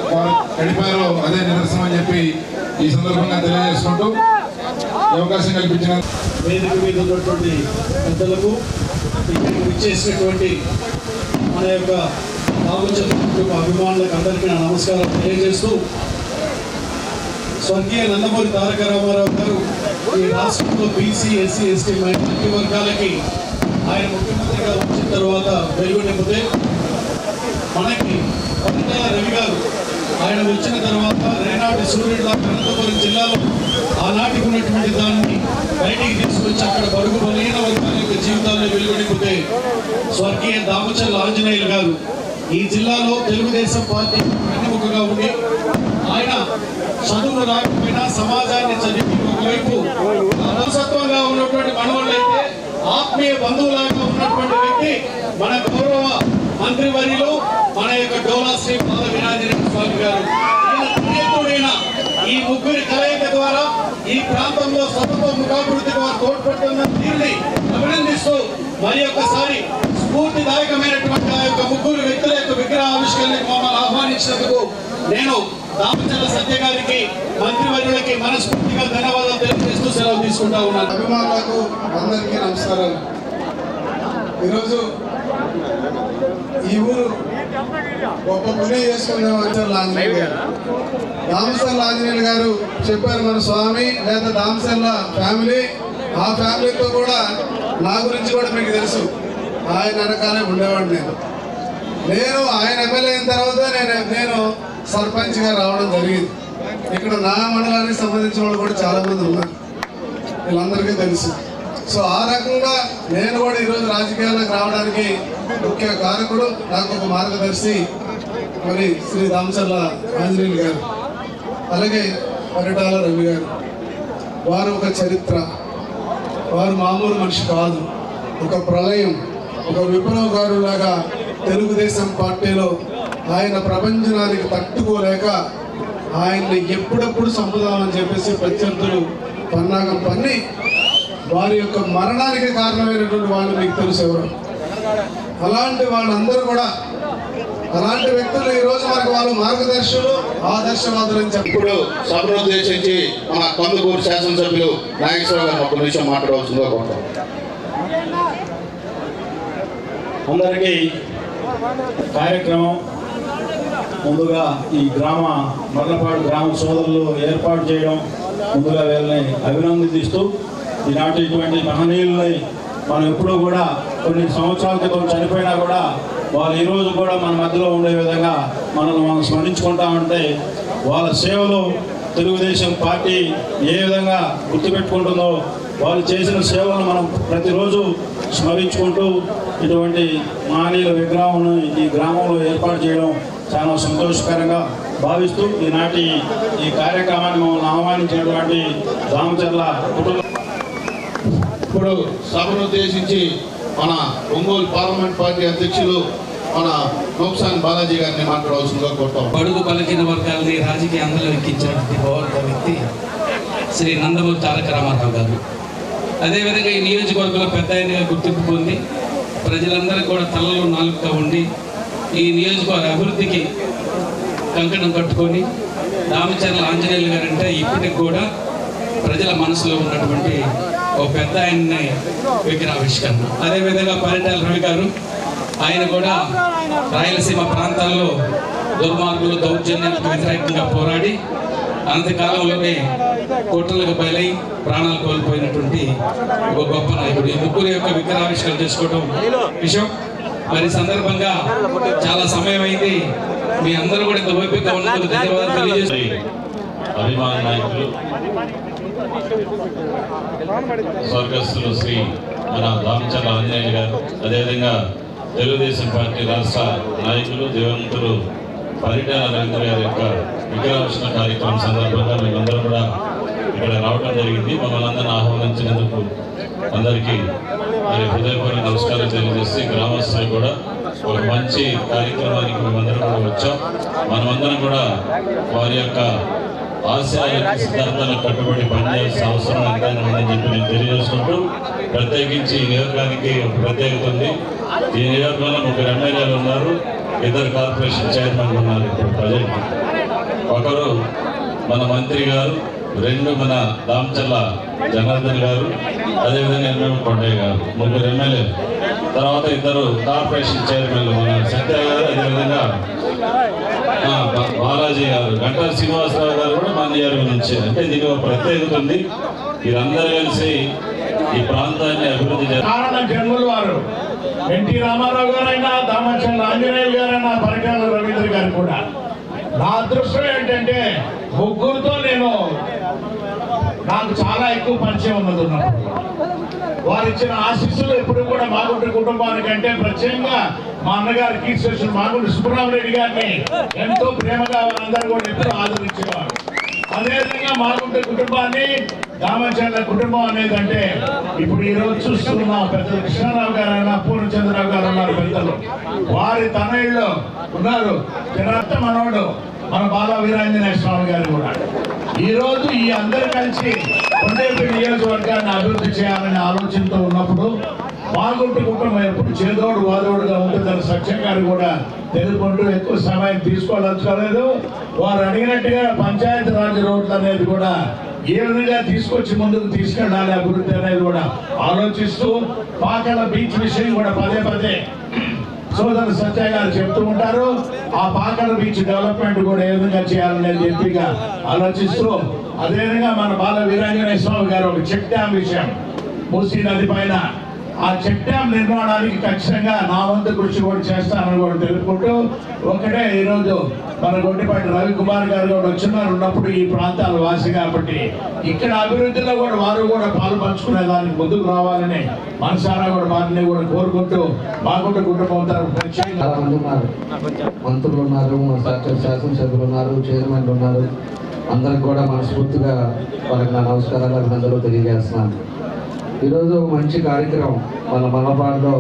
గడిపారో అదే నిదర్శనం అని చెప్పి ఈ సందర్భంగా తెలియజేసుకుంటూ అవకాశం కల్పించిన వేదిక మీద ఉన్నటువంటి పెద్దలకు, ఇక్కడికి విచ్చేసినటువంటి మన యొక్క రామచంద్ర అభిమానులకు అందరికీ నా నమస్కారం తెలియజేస్తూ, స్వర్గీయ నందమూరి తారక రామారావు గారు ఈ రాష్ట్రంలో బీసీ, ఎస్సీ, ఎస్టీ మైనారిటీ వర్గాలకి ఆయన ముఖ్యమంత్రిగా వచ్చిన తర్వాత వెలుగు నింపితే, మనకి పరిటాల రవి గారు ఆయన వచ్చిన తర్వాత రేనాటి సూర్యుడు అనంతపురం జిల్లాలో ఆనాటికి ఉన్నటువంటి దాన్ని బయటికి తీసుకొచ్చి అక్కడ బడుగు బలహీన వర్గాల యొక్క జీవితాల్లో వెలువడిపోతే స్వర్గీయ దామచర్ల ఆంజనేయులు గారు ఈ జిల్లాలో తెలుగుదేశం పార్టీ వెన్నెముకగా ఉండి ఆయన చదువు రాకపోయినా సమాజాన్ని చదివి ఒకవైపు మనస్తత్వంగా ఉన్నటువంటి మనవాళ్ళైతే ఆత్మీయ బంధువులాగా ఉన్నటువంటి వ్యక్తి మన గౌరవ మంత్రివర్యులు మన యొక్క డోలా శ్రీ పాద విరాజనేయ స్వామి గారు. ఈ ముగ్గురి కలయిక ద్వారా ఈ ప్రాంతంలో సర్వతోముఖాభివృద్ధికి వారు తోడ్పడుతున్న తీరుని అభినందిస్తూ మరి ఒక్కసారి స్ఫూర్తిదాయకమైనటువంటి ఆ యొక్క ముగ్గురు వ్యక్తుల యొక్క విగ్రహ ఆవిష్కరణకు మమ్మల్ని ఆహ్వానించినందుకు నేను దామచర్ల సత్య గారికి, మంత్రివర్యులకి మనస్ఫూర్తిగా ధన్యవాదాలు తెలియజేస్తూ సెలవు తీసుకుంటా ఉన్నాను. అభిమానులకు అందరికీ నమస్కారాలు. ఈరోజు ఈ ఊరు గొప్ప పుణ్యం చేసుకునే ఆంజనేయులు గారు, దామచర్ల ఆంజనేయులు గారు చెప్పారు, మన స్వామి లేదా దామచర్ల ఫ్యామిలీ, ఆ ఫ్యామిలీతో కూడా నా గురించి కూడా మీకు తెలుసు. ఆయన వెనకాలే ఉండేవాడు. నేను ఆయన ఎమ్మెల్యే అయిన తర్వాత నేను సర్పంచ్గా రావడం జరిగింది. ఇక్కడ నా మండలానికి సంబంధించిన వాళ్ళు కూడా చాలామంది ఉన్నారు, వీళ్ళందరికీ తెలుసు. సో ఆ రకంగా నేను కూడా ఈరోజు రాజకీయాల్లోకి రావడానికి ముఖ్య కారకుడు, నాకు ఒక మార్గదర్శి మరి శ్రీ దామచర్ల ఆంజనేయులు గారు, అలాగే పరిటాల రవి గారు. వారు ఒక చరిత్ర, వారు మామూలు మనిషి కాదు. ఒక ప్రళయం, ఒక విప్లవకారులాగా తెలుగుదేశం పార్టీలో ఆయన ప్రపంచనానికి తట్టుకోలేక ఆయన్ని ఎప్పుడెప్పుడు చంపుదామని చెప్పేసి ప్రత్యర్థులు పన్నాగం పన్ని వారి యొక్క మరణానికి కారణమైనటువంటి వాళ్ళు మీకు తెలుసు ఎవరు. అలాంటి వాళ్ళందరూ కూడా, అలాంటి వ్యక్తులు ఈరోజు మనకు వాళ్ళు మార్గదర్శులు, ఆదర్శవాదులు అని ఇప్పుడు సభను ఉద్దేశించి మన కందుకూరు శాసనసభ్యులు నాగేశ్వరరావు గారు ఒక నిమిషం మాట్లాడవలసిందిగా కోరుతాం. అందరికీ కార్యక్రమం ముందుగా ఈ మర్లపాడు గ్రామ సోదరులు ఏర్పాటు చేయడం, ముందుగా వీళ్ళని అభినందిస్తూ ఈనాటి ఇటువంటి మహనీయుల్ని మనం ఎప్పుడూ కూడా కొన్ని సంవత్సరాల క్రితం చనిపోయినా కూడా వాళ్ళు ఈరోజు కూడా మన మధ్యలో ఉండే విధంగా మనల్ని మనం స్మరించుకుంటా ఉంటే వాళ్ళ సేవలు తెలుగుదేశం పార్టీ ఏ విధంగా గుర్తుపెట్టుకుంటుందో వాళ్ళు చేసిన సేవలను మనం ప్రతిరోజు స్మరించుకుంటూ ఇటువంటి మహనీయుల విగ్రహం ఈ గ్రామంలో ఏర్పాటు చేయడం చాలా సంతోషకరంగా భావిస్తూ ఈనాటి ఈ కార్యక్రమాన్ని మమ్మల్ని ఆహ్వానించినటువంటి దామచర్ల కుటుంబం ఇప్పుడు సభను ఉద్దేశించి మన ఒంగోలు పార్లమెంట్ పార్టీ అధ్యక్షులు మన నోక్సాన్ బాలాజీ గారిని మాట్లాడవలసిందిగా కోరుతాం. బడుగు బలహీన వర్గాలని రాజకీయ అందలో ఎక్కించినటువంటి గౌరవ వ్యక్తి శ్రీ నందమూరి తారక రామారావు గారు. అదేవిధంగా ఈ నియోజకవర్గంలో పెద్ద ఆయనగా గుర్తింపు పొంది ప్రజలందరూ కూడా తలలో నాలుగుగా ఉండి ఈ నియోజకవర్గ అభివృద్ధికి కంకణం కట్టుకొని రామచర్ల ఆంజనేయులు గారు అంటే ఇప్పటికి కూడా ప్రజల మనసులో ఉన్నటువంటి ఒక పెద్ద ఆయన్ని విగ్రహావిష్కరణ. అదేవిధంగా పరిటాల రవి గారు, ఆయన కూడా రాయలసీమ ప్రాంతాల్లో దుర్మార్గులు దౌర్జన్యాలకు వ్యతిరేకంగా పోరాడి అంతకాలంలోనే కోటలకు బయలై ప్రాణాలు కోల్పోయినటువంటి ఒక గొప్ప నాయకుడు. ఈ ముగ్గురు యొక్క విగ్రహావిష్కరణ చేసుకోవడం విషయం. మరి సందర్భంగా చాలా సమయం అయింది, మీ అందరూ కూడా ఇంత ఓపికగా ఉన్నందుకు ధన్యవాదాలు తెలియజేసి అభిమాన నాయకులు స్వర్గస్థులు శ్రీ మన దామచర్ల ఆంజనేయులు గారు, అదేవిధంగా తెలుగుదేశం పార్టీ రాష్ట్ర నాయకులు దివంగతులు పరిటాల రవీంద్ర గారి యొక్క విగ్రహావిష్కరణ కార్యక్రమం సందర్భంగా మేమందరం కూడా ఇక్కడ రావడం జరిగింది. మమ్మల్ని అందరిని ఆహ్వానించినందుకు అందరికీ మరి హృదయపూర్వక నమస్కారం తెలియజేసి గ్రామస్తులు కూడా ఒక మంచి కార్యక్రమానికి మేమందరం కూడా వచ్చాం. మనమందరం కూడా వారి యొక్క ఆశయాలకు సిద్ధాంతాలకు కట్టుబడి పనిచేయాల్సిన అవసరం ఎంతైనా ఉందని చెప్పి నేను తెలియజేసుకుంటూ, ప్రత్యేకించి ఈ నియోజకానికి ఒక ప్రత్యేకత ఉంది. ఈ నియోజకంలో 3 ఎమ్మెల్యేలు ఉన్నారు, 2 కార్పొరేషన్ చైర్మన్ ఉన్నారు. ఇప్పుడు ప్రజెంట్ ఒకరు మన మంత్రి గారు, 2 మన దామచర్ల జనార్దన్ గారు, అదేవిధంగా ఎంఎం కొండయ్య గారు, 3 ఎమ్మెల్యేలు. తర్వాత 2 కార్పొరేషన్ చైర్మన్లు మన సత్య గారు, అదేవిధంగా బాలాజీ గారు, గంటా శ్రీనివాసరావు గారు కూడా మన నియోజకవర్గం నుంచి. అంటే దీనికి ఒక ప్రత్యేకత ఉంది. వీరందరూ కలిసి ఈ ప్రాంతాన్ని అభివృద్ధి కారణ జన్ములు వారు ఎన్టీ రామారావు గారైనా, దామచర్ల ఆంజనేయులు గారైనా, పరిటాల రవీంద్ర గారు కూడా. నా అదృష్టం ఏంటంటే ముగ్గురితో నాకు చాలా ఎక్కువ పరిచయం ఉన్నది. వారు ఇచ్చిన ఆశీస్సులు ఎప్పుడు కూడా మాగుంటి కుటుంబానికంటే ప్రత్యేకంగా మా అన్నగారు కీర్తి మాగుంటి సుబ్రహ్మరెడ్డి గారిని ఎంతో ప్రేమగా వారందరూ కూడా ఎప్పుడు ఆదరించేవారు. అదేవిధంగా మాగుంటి కుటుంబాన్ని, దామచర్ల కుటుంబం అనేదంటే ఇప్పుడు ఈ రోజు చూస్తున్న పెద్దలు కృష్ణారావు గారైనా, పూర్ణచంద్రరావు గారు ఉన్నారు పెద్దలు, వారి తనయుళ్ళు ఉన్నారు. చిరత్త మనోడు మన బాలా వీరాంజనేయ స్వామి గారు కూడా. ఈ రోజు ఈ అందరూ కలిసి కొండేపల్లి నియోజకవర్గాన్ని అభివృద్ధి చేయాలనే ఆలోచనతో ఉన్నప్పుడు మాగుంటి కుటుంబం ఎప్పుడు చేదోడు వాదోడుగా ఉంటుందని సత్యం గారు కూడా తెలుపుకుంటూ ఎక్కువ సమయం తీసుకోదలుచుకోలేదు. వారు అడిగినట్టుగా పంచాయతీ రాజ్ రోడ్లు అనేది కూడా ఏ విధంగా తీసుకొచ్చి ముందుకు తీసుకెళ్ళాలి అభివృద్ధి అనేది కూడా ఆలోచిస్తూ, పాకల బీచ్ విషయం కూడా పదే సోదరు సత్య గారు చెప్తూ ఉంటారు. ఆ పాకల బీచ్ డెవలప్మెంట్ కూడా ఏ విధంగా చేయాలనేది ఎంపీగా ఆలోచిస్తూ, అదేవిధంగా మన బాల వీరాంజనేయ స్వామి గారు ఒక చెక్ డ్యామ్ విషయం మూసీ నది పైన, ఆ చెక్ డ్యామ్ నిర్మాణానికి ఖచ్చితంగా నా వంతు కృషి కూడా చేస్తానని కూడా తెలుపుకుంటూ, ఒకటే ఈరోజు మన గొడ్డిపాటి రవికుమార్ గారు కూడా వచ్చినారు. ఉన్నప్పుడు ఈ ప్రాంతాల వాసి కాబట్టి ఇక్కడ అభివృద్ధిలో కూడా వారు కూడా పాలు పంచుకునే దానికి ముందుకు రావాలని మనసారా కూడా వారిని కూడా కోరుకుంటూ మాగుంట కుటుంబం తరఫు ప్రత్యేకంగా మంత్రులు ఉన్నారు, శాసనసభ్యులు ఉన్నారు, చైర్మన్లు ఉన్నారు. అందరికి కూడా మనస్ఫూర్తిగా వాళ్ళకి నా నమస్కారాలు అభినందనలు తెలియజేస్తున్నాను. ఈరోజు మంచి కార్యక్రమం మన మల్లపాడులో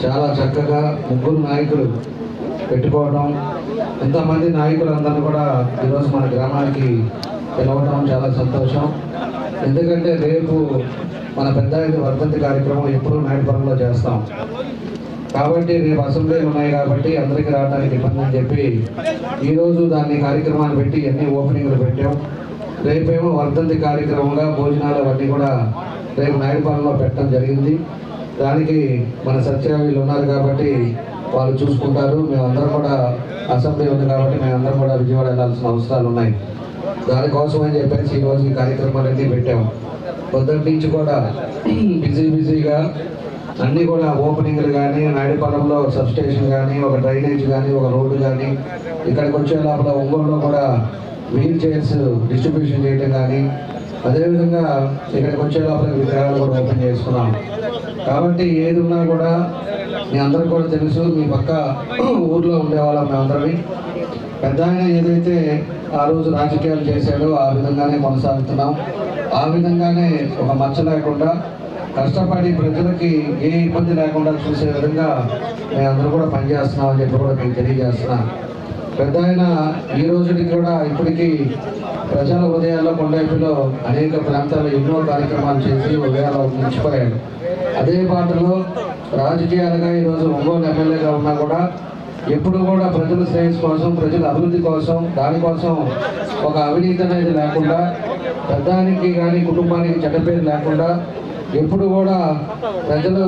చాలా చక్కగా 3 నాయకులు పెట్టుకోవడం, ఎంతమంది నాయకులందరినీ కూడా ఈరోజు మన గ్రామానికి పిలవడం చాలా సంతోషం. ఎందుకంటే రేపు మన పెద్ద వర్ధంతి కార్యక్రమం ఎప్పుడూ నాయుడుపురంలో చేస్తాం కాబట్టి రేపు అసెంబ్లీలు ఉన్నాయి కాబట్టి అందరికీ రావడానికి ఇబ్బంది అని చెప్పి ఈరోజు దాన్ని కార్యక్రమాన్ని పెట్టి అన్ని ఓపెనింగ్లు పెట్టాం. రేపేమో వర్ధంతి కార్యక్రమంగా భోజనాలు అవన్నీ కూడా రేపు నాయుడుపాలెంలో పెట్టడం జరిగింది. దానికి మన సత్యవీళ్ళు ఉన్నారు కాబట్టి వాళ్ళు చూసుకుంటారు. మేమందరం కూడా అసెంబ్లీ ఉంది కాబట్టి మేమందరం కూడా విజయవాడ వెళ్ళాల్సిన అవసరాలు ఉన్నాయి. దానికోసం అని చెప్పేసి ఈరోజు ఈ కార్యక్రమాలన్నీ పెట్టాము. పొద్దున్న నుంచి కూడా బిజీగా అన్నీ కూడా ఓపెనింగ్లు కానీ, నాయుడుపాలెంలో సబ్స్టేషన్ కానీ, ఒక డ్రైనేజ్ కానీ, ఒక రోడ్డు కానీ, ఇక్కడికి వచ్చే లోపల ఒంగోలులో కూడా వీల్ చైర్స్ డిస్ట్రిబ్యూషన్ చేయడం కానీ, అదేవిధంగా ఇక్కడికి వచ్చే లోపల విగ్రహాలు కూడా ఓపెన్ చేసుకున్నాం. కాబట్టి ఏది ఉన్నా కూడా మీ అందరికి కూడా తెలుసు, మీ పక్క ఊర్లో ఉండేవాళ్ళం మేమందరినీ. పెద్ద ఆయన ఏదైతే ఆ రోజు రాజకీయాలు చేశాడో ఆ విధంగానే కొనసాగుతున్నాం. ఆ విధంగానే ఒక మచ్చ లేకుండా కష్టపడి ప్రజలకి ఏ ఇబ్బంది లేకుండా చూసే విధంగా మేమందరూ కూడా పనిచేస్తున్నామని చెప్పి కూడా మీకు తెలియజేస్తున్నాం. పెద్ద ఆయన ఈ రోజుకి కూడా ఇప్పటికీ ప్రజల ఉదయాల్లో కొండైపులో అనేక ప్రాంతాల్లో ఎన్నో కార్యక్రమాలు చేసి ఉదయాల్లో నిలిచిపోయాడు. అదే పాటలో రాజకీయాలుగా ఈరోజు ఒంగోలు ఎమ్మెల్యేగా ఉన్నా కూడా ఎప్పుడు కూడా ప్రజల శ్రేయస్సు కోసం, ప్రజల అభివృద్ధి కోసం, దానికోసం ఒక అవినీతి అనేది లేకుండా, పెద్దానికి కానీ కుటుంబానికి చెడ్డ పేరు లేకుండా ఎప్పుడు కూడా ప్రజలు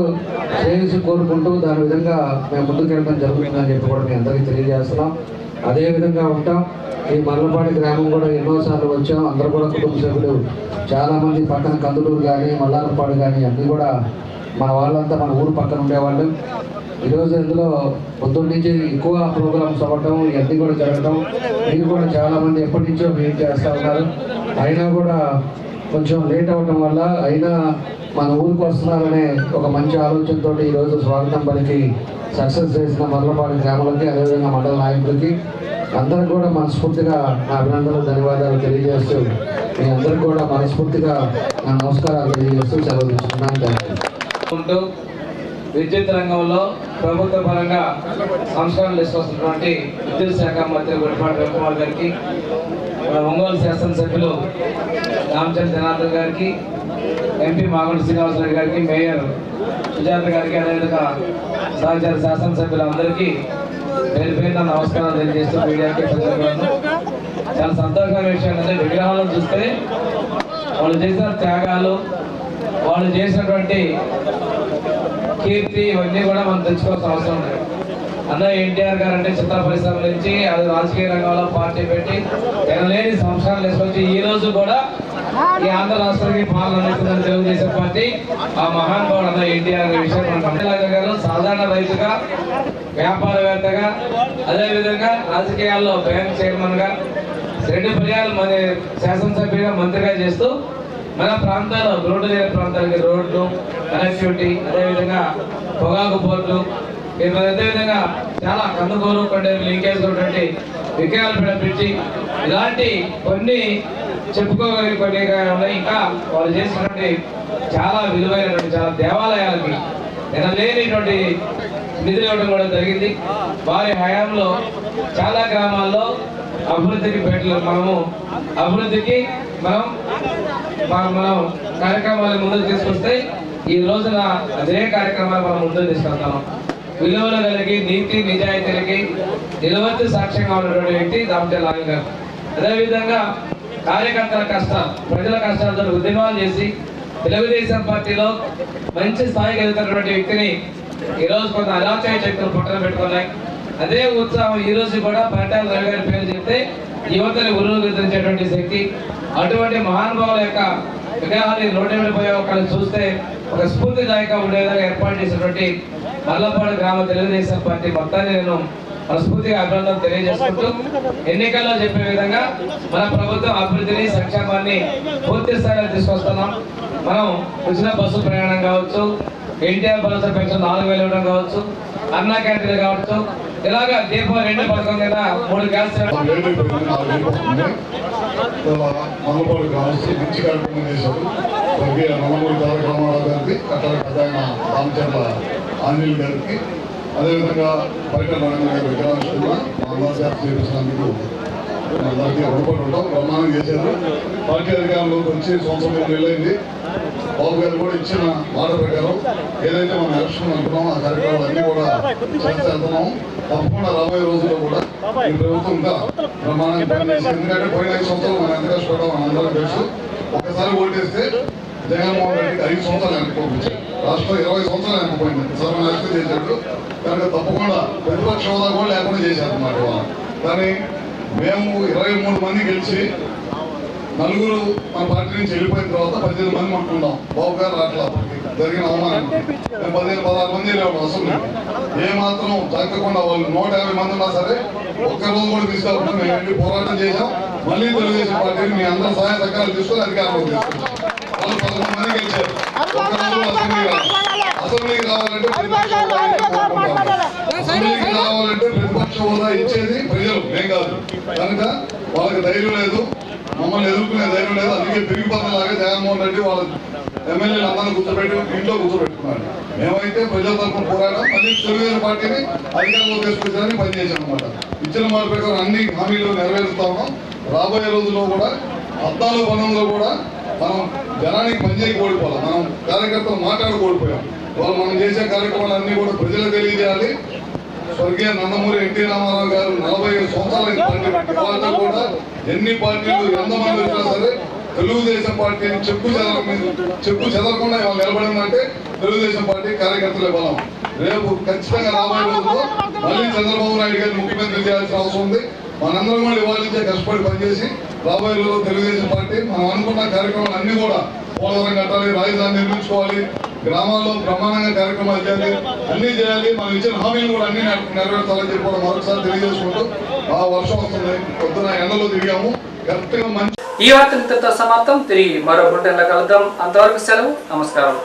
శ్రేయస్సు కోరుకుంటూ దాని విధంగా మేము ముందుకెళ్ళడం జరుగుతుందని చెప్పి కూడా మేము అందరికీ తెలియజేస్తున్నాం. అదే విధంగా ఉంటాం. ఈ మర్లపాడి గ్రామం కూడా ఎన్నోసార్లు వచ్చాం. అందరూ కూడా కుటుంబ సభ్యులు చాలామంది పక్కన కందులూరు కానీ, మల్లారపాడు కానీ అన్నీ కూడా మన వాళ్ళంతా మన ఊరు పక్కన ఉండేవాళ్ళు. ఈరోజు ఇందులో పొద్దున్న నుంచి ఎక్కువ ప్రోగ్రామ్స్ అవ్వటం, ఇవన్నీ కూడా జరగడం, మీరు కూడా చాలామంది ఎప్పటి నుంచో వెయిట్ చేస్తూ ఉన్నారు. అయినా కూడా కొంచెం లేట్ అవ్వటం వల్ల అయినా మన ఊరికి వస్తున్నారనే ఒక మంచి ఆలోచనతో ఈరోజు స్వాగతం పలికి సక్సెస్ చేసిన మర్లపాడు గ్రామాలకి, అదేవిధంగా మండల నాయకులకి అందరికి కూడా మనస్ఫూర్తిగా నా అభినందనలు, ధన్యవాదాలు తెలియజేస్తూ మీ అందరికి కూడా మనస్ఫూర్తిగా నా నమస్కారాలు తెలియజేస్తూ సెలవు తీసుకున్నాను. విద్యుత్ రంగంలో ప్రభుత్వ పరంగా సంస్కరణలు తీసుకొస్తున్నటువంటి విద్యుత్ శాఖ మంత్రి గుడిపాటి రవికుమార్ గారికి, ఒంగోలు శాసనసభ్యులు రామచంద్ర జనార్దన్ గారికి, ఎంపీ మాగుంటి శ్రీనివాసరెడ్డి గారికి, మేయర్ సుజాత గారికి, అదేవిధంగా సహచార శాసనసభ్యులందరికీ పేరు పేరున నమస్కారాలు తెలియజేస్తూ మీడియాకి ప్రజలను చాలా సంతోషమైన విషయం అంటే విగ్రహాలను చూస్తే వాళ్ళు చేసిన త్యాగాలు, వాళ్ళు చేసినటువంటి కీర్తి ఇవన్నీ కూడా మనం తెచ్చుకోవాల్సిన అవసరం ఉంది. అన్నయ్య ఎన్టీఆర్ గారు అంటే చిత్ర పరిశ్రమ నుంచి అది రాజకీయ రంగంలో పార్టీ పెట్టి ఎనలేని సంవత్సరాలు వేసుకొచ్చి ఈ రోజు కూడా ఈ ఆంధ్ర రాష్ట్రానికి పాలన అందిస్తుందని తెలుగుదేశం పార్టీ ఆ మహానుభావుడు అన్నయ్య ఎన్టీఆర్ గారి విషయం గారు సాధారణ రైతుగా, వ్యాపారవేత్తగా, అదేవిధంగా రాజకీయాల్లో బ్యాంక్ చైర్మన్ గా 2 పర్యాలు మన శాసనసభ్యుగా, మంత్రిగా చేస్తూ మన ప్రాంతాల్లో రోడ్డు లేని ప్రాంతాలకి రోడ్లు, కనెక్టివిటీ, అదేవిధంగా పొగాకు పోర్టు, అదేవిధంగా చాలా కందుకూరు కొండేరు లింకేజ్ ఉన్నటువంటి విగ్రహాలు పెట్టి ఇలాంటి కొన్ని చెప్పుకోగలిగే కొన్ని ఉన్నాయి. ఇంకా వాళ్ళు చేసినటువంటి చాలా విలువైనటువంటి చాలా దేవాలయాలకి లేనిటువంటి నిధులు ఇవ్వడం కూడా జరిగింది. వారి హయాంలో చాలా గ్రామాల్లో అభివృద్ధికి మనం కార్యక్రమాలు ముందుకు తీసుకొస్తే ఈ రోజున అదే కార్యక్రమాలు మనం ముందుకు తీసుకెళ్తాం. విలువలు కలిగి నీతి నిజాయితీలకి నిలవత్తు సాక్ష్యంగా ఉన్నటువంటి వ్యక్తి దామచర్ల నాయుడు గారు. అదేవిధంగా కార్యకర్తల కష్టాలు, ప్రజల కష్టాలతో ఉద్యమాలు చేసి తెలుగుదేశం పార్టీలో మంచి స్థాయికి వెళ్తున్నటువంటి వ్యక్తిని ఈరోజు కొంత అరాచక శక్తులు పట్టణ పెట్టుకున్నాయి. అదే ఉత్సాహం ఈ రోజు కూడా పరిటాల రవి గారి పేరు చెప్తే యువతని ఉరువెత్తించేటువంటి శక్తి, అటువంటి మహానుభావుల యొక్క విగ్రహాన్ని రోడ్డు మీద పోయే ఒకళ్ళు చూస్తే ఒక స్ఫూర్తిదాయకంగా ఉండే విధంగా ఏర్పాటు చేసినటువంటి మర్లపాడు గ్రామ తెలుగుదేశం పార్టీ మొత్తాన్ని నేను మనస్ఫూర్తిగా అభినందనలు తెలియజేసుకుంటూ, ఎన్నికల్లో చెప్పే విధంగా మన ప్రభుత్వం అభివృద్ధిని, సంక్షేమాన్ని పూర్తి స్థాయిలో తీసుకొస్తున్నాం. మనం ఉచిత బస్సు ప్రయాణం కావచ్చు, ఎన్టీఆర్ భరోసా పెన్షన్ 4,000 ఇవ్వడం కావచ్చు, అన్నా క్యాంటీన్ కావచ్చు, ఇలాగా దీపం 2 పథకం కింద 3 గ్యాస్ మల్లపాడు గ్రామస్తులు మంచి కార్యక్రమం చేశారు. స్వర్గీయ నందమూరి తారక రామారావు గారికి, అట్లా పెద్ద ఆయన రామచంద్ర ఆంజనేయులు గారికి, అదేవిధంగా పరిటాల నరేంద్ర గారి విగ్రహావిష్కరణ ఆంధ్రప్రదేశ్ చేపించినందుకు అందరికీ రుణపడి ఉంటాం. బ్రహ్మాండం చేశారు. పార్టీ అధికారంలోకి వచ్చి 1 సంవత్సరం వెళ్ళైంది. బాబు గారు కూడా ఇచ్చిన మాట ప్రకారం ఏదైతే మనం ఎలక్షన్ అనుకున్నామో ఆ కార్యక్రమాలన్నీ కూడా చేస్తూ వెళ్తున్నాము. తప్పకుండా రాబోయే రోజుల్లో కూడా ఈ ప్రభుత్వం ఇంకా బ్రహ్మాండంగా పనిచేసి, ఎందుకంటే పోయిన 5 సంవత్సరాలు మనం ఎంత కష్టపడ్డాం మన అందరం తెలుసు. ఒకసారి ఓటేస్తే జగన్మోహన్ రెడ్డికి 5 సంవత్సరాలు వెనకపోయింది. రాష్ట్రం 20 సంవత్సరాలు వెనకపోయింది. సర్వనాశనం చేశాడు. కనుక తప్పకుండా ప్రతిపక్ష హోదా కూడా లేకుండా చేశారు అన్నమాట వాళ్ళు. కానీ మేము 23 మంది గెలిచి 4 మన పార్టీ నుంచి వెళ్ళిపోయిన తర్వాత 18 మంది అనుకున్నాం. బాబు గారు రావట్లేదు. జరిగిన అవమానం. మేము 15-16 మంది వెళ్ళాము అసెంబ్లీ. ఏమాత్రం తగ్గకుండా వాళ్ళు 150 మంది ఉన్నా సరే ఒక్కరోజు కూడా తీసుకోకుండా మేము వెళ్ళి పోరాటం చేశాం. మళ్ళీ తెలుగుదేశం పార్టీని మీ అందరూ సహాయ సహకారాలు తీసుకొని అధికారంలో తీసుకొచ్చాం. వాళ్ళు 11 మంది గెలిచారు. అసెంబ్లీకి రావాలంటే ప్రతిపక్ష హోదా ఇచ్చేది ప్రజలు, ఏం కాదు. కనుక వాళ్ళకి ధైర్యం లేదు, మమ్మల్ని ఎదుర్కొనే ధైర్యం లేదు. అందుకే తిరిగిపోతున్నలాగా జగన్మోహన్ రెడ్డి వాళ్ళ ఎమ్మెల్యేలు అందరినీ కూర్చోబెట్టి ఇంట్లో కూర్చోబెట్టుకున్నారు. మేమైతే ప్రజల తరఫున పోరాటం మళ్ళీ తెలుగుదేశం పార్టీని అధికారంలో తీసుకొచ్చారని పనిచేసాం అనమాట. ఇచ్చిన మాట ప్రకారం అన్ని హామీలు నెరవేరుస్తా ఉన్నాం. రాబోయే రోజుల్లో కూడా 14-19లో కూడా మనం జనానికి పనిచేయకి ఓడిపోవాలి. మనం కార్యకర్తలు మాట్లాడుకోడిపోయాం. వాళ్ళు మనం చేసే కార్యక్రమాలన్నీ కూడా ప్రజలకు తెలియజేయాలి. స్వర్గీయ నందమూరి ఎన్టీ రామారావు గారు 45 సంవత్సరాల కూడా ఎన్ని పార్టీలు ఎంతమంది వచ్చినా సరే తెలుగుదేశం పార్టీని చెప్పు చెదరకుండా వాళ్ళు నిలబడిందంటే తెలుగుదేశం పార్టీ కార్యకర్తలే బలం. రేపు ఖచ్చితంగా రాబోయే రోజుల్లో మళ్ళీ చంద్రబాబు నాయుడు గారిని ముఖ్యమంత్రి చేయాల్సిన అవసరం ఉంది. మనందరం కూడా ఇవాళ కష్టపడి పనిచేసి రాబోయే రోజుల్లో తెలుగుదేశం పార్టీ మనం అనుకున్న కార్యక్రమాలు అన్ని కూడా పోలవరం కట్టాలి, రాజధాని నిర్మించుకోవాలి, గ్రామాల్లో బ్రహ్మాండంగా కార్యక్రమాలు చేయాలి, అన్ని చేయాలి. మనం ఇచ్చిన హామీలు కూడా అన్ని నెరవేర్చాలని చెప్పి కూడా మరొకసారి తెలియజేసుకుంటూ వర్షం వస్తుంది, పొద్దున ఎండలో తిరిగాము కరెక్ట్ గా మంచి. ఈ వార్త ఇంతటితో సమాప్తం. తిరిగి మరో బులెటిన్లో కలుద్దాం. అంతవరకు సెలవు. నమస్కారం.